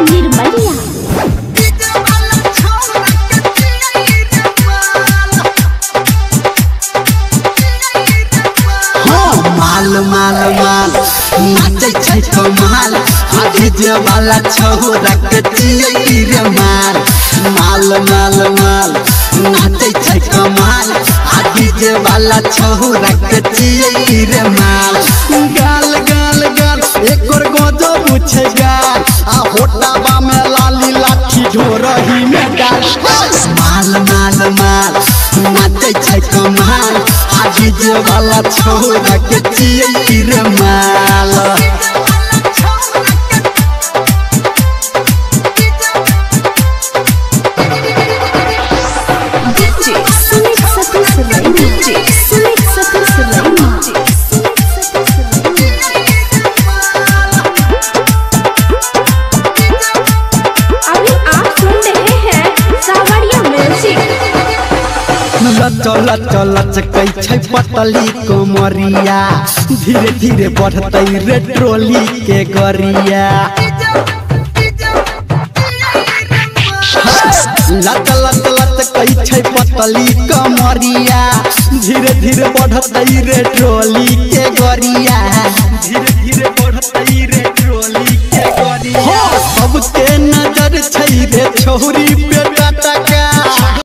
निर्मलिया। माल माल माल नाचे छै कमाल डीजे वाला छोरा के चियै रे माल माल माल माल नाचे छै कमाल डीजे वाला छोरा के चियै रे माल गाल गाल गाल एक और गोजो पूछे गाल होटाबा में लाली लाठी ढोरही में डाल माल माल माल नाचे छै कमाल डीजे वाला छोरा के चियै रे माल। चल चल चकै छै पतली कोमरिया धीरे धीरे बढ़तै रे ट्रोली के गरिया लत लत लचकै छै पतली कोमरिया धीरे धीरे बढ़तै रे ट्रोली के गरिया धीरे धीरे बढ़तै रे ट्रोली के गरिया सबके नजर छै रे छोरी पे टाटा